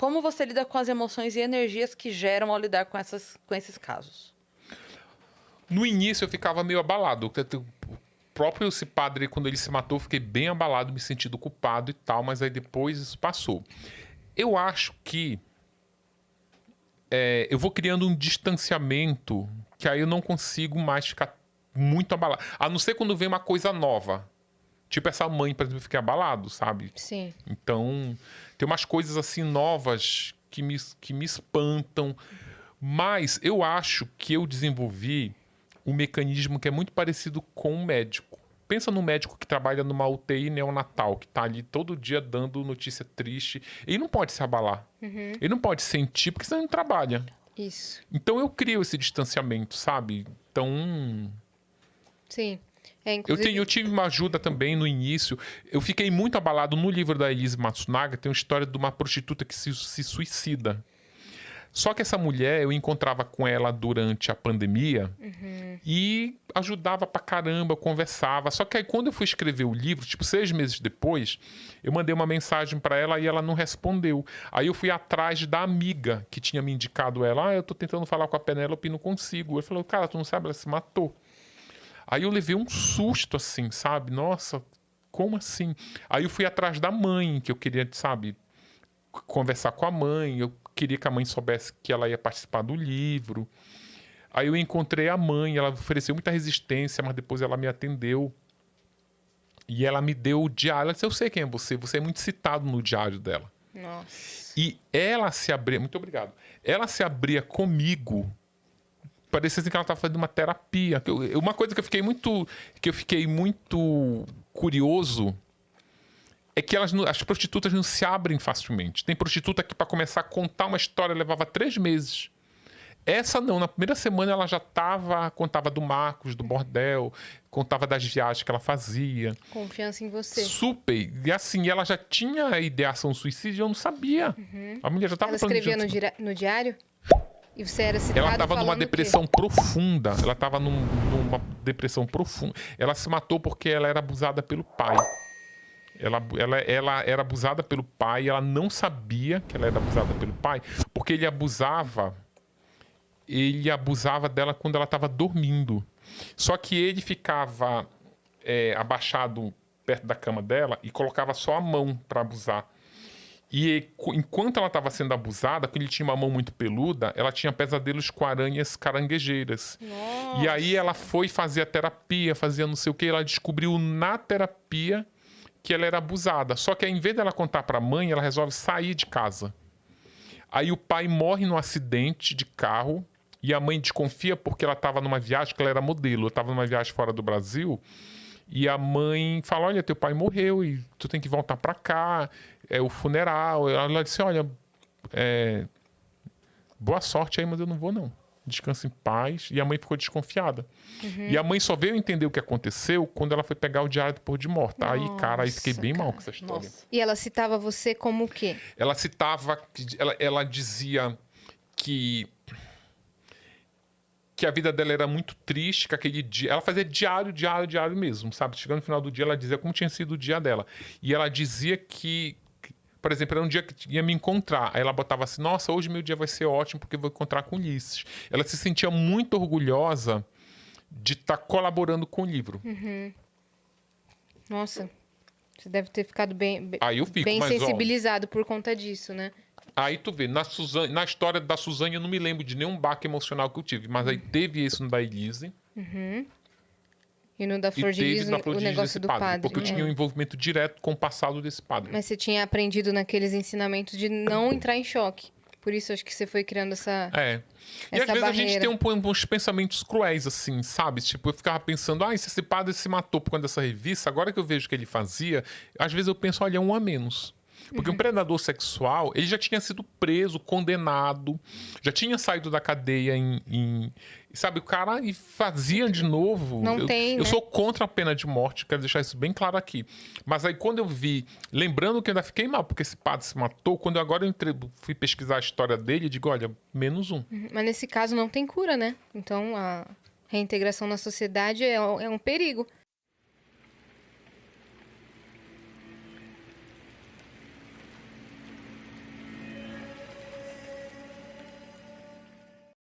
como você lida com as emoções e energias que geram ao lidar com esses casos? No início eu ficava meio abalado. O próprio esse padre, quando ele se matou, eu fiquei bem abalado, me sentindo culpado e tal, mas aí depois isso passou. Eu acho que eu vou criando um distanciamento que aí eu não consigo mais ficar muito abalado. A não ser quando vem uma coisa nova. Tipo essa mãe, por exemplo, eu fiquei abalado, sabe? Sim. Então, tem umas coisas assim novas que me espantam. Mas eu acho que eu desenvolvi um mecanismo que é muito parecido com um médico. Pensa num médico que trabalha numa UTI neonatal, que tá ali todo dia dando notícia triste. Ele não pode se abalar. Ele não pode sentir, porque senão ele não trabalha. Isso. Então eu crio esse distanciamento, sabe? Então... Sim. Inclusive... Eu tive uma ajuda também no início. Eu fiquei muito abalado no livro da Elise Matsunaga. Tem uma história de uma prostituta que se suicida. Só que essa mulher, eu encontrava com ela durante a pandemia e ajudava pra caramba, eu conversava. Só que aí quando eu fui escrever o livro, tipo 6 meses depois, eu mandei uma mensagem pra ela e ela não respondeu. Aí eu fui atrás da amiga que tinha me indicado ela. Eu tô tentando falar com a Penélope e não consigo. Eu falei, cara, tu não sabe, ela se matou. Aí eu levei um susto assim, sabe? Nossa, como assim? Aí eu fui atrás da mãe, que eu queria, sabe, conversar com a mãe. Eu queria que a mãe soubesse que ela ia participar do livro. Aí eu encontrei a mãe, ela ofereceu muita resistência, mas depois ela me atendeu. E ela me deu o diário. Ela disse, eu sei quem é você é muito citado no diário dela. Nossa. E ela se abria, muito obrigado, ela se abria comigo, parecia assim que ela estava fazendo uma terapia. Uma coisa que eu fiquei muito curioso é que as prostitutas não se abrem facilmente. Tem prostituta que, para começar a contar uma história, levava 3 meses. Essa não, na primeira semana ela já contava do Marcos, do bordel, contava das viagens que ela fazia. Confiança em você. Super. E assim, ela já tinha a ideação suicídio e eu não sabia. A mulher já estava planejando. Ela escrevia no diário? E você era citado ela estava numa depressão profunda. Ela estava numa depressão profunda. Ela se matou porque ela era abusada pelo pai. Ela era abusada pelo pai. Ela não sabia que ela era abusada pelo pai, porque ele abusava dela quando ela estava dormindo. Só que ele ficava abaixado perto da cama dela e colocava só a mão para abusar. E enquanto ela estava sendo abusada, quando ele tinha uma mão muito peluda, ela tinha pesadelos com aranhas caranguejeiras. Nossa. E aí ela foi fazer a terapia, fazia não sei o que, ela descobriu na terapia que ela era abusada. Só que ao invés dela contar para a mãe, ela resolve sair de casa. Aí o pai morre num acidente de carro e a mãe desconfia porque ela estava numa viagem, que ela era modelo, estava numa viagem fora do Brasil. E a mãe fala, olha, teu pai morreu e tu tem que voltar para cá, é o funeral. Ela disse, olha, boa sorte aí, mas eu não vou não. Descansa em paz. E a mãe ficou desconfiada. E a mãe só veio entender o que aconteceu quando ela foi pegar o diário depois de morta. Aí, cara, aí fiquei bem mal com essa história. Nossa. E ela citava você como o quê? Ela citava, ela dizia que a vida dela era muito triste, que aquele dia... Ela fazia diário mesmo, sabe? Chegando no final do dia, ela dizia como tinha sido o dia dela. E ela dizia que, por exemplo, era um dia que ia me encontrar. Aí ela botava assim, nossa, hoje meu dia vai ser ótimo porque eu vou encontrar com Ulisses. Ela se sentia muito orgulhosa de estar colaborando com o livro. Nossa, você deve ter ficado bem mas, sensibilizado por conta disso, né? Aí tu vê, na história da Suzane eu não me lembro de nenhum baque emocional que eu tive, mas aí teve isso no da Elise. E no da Flor de Lis, o negócio do padre. Porque eu tinha um envolvimento direto com o passado desse padre. Mas você tinha aprendido naqueles ensinamentos de não entrar em choque. Por isso acho que você foi criando essa E às vezes barreira. a gente tem uns pensamentos cruéis, assim, sabe? Tipo, eu ficava pensando, se esse padre se matou por conta dessa revista, agora que eu vejo o que ele fazia, às vezes eu penso, olha, um a menos. Porque um predador sexual, ele já tinha sido preso, condenado, já tinha saído da cadeia sabe, o cara e fazia de novo. Eu sou contra a pena de morte, quero deixar isso bem claro aqui. Mas aí quando eu vi, lembrando que eu ainda fiquei mal, porque esse padre se matou, quando agora eu fui pesquisar a história dele, eu digo, olha, -1. Mas nesse caso não tem cura, né? Então a reintegração na sociedade é um perigo.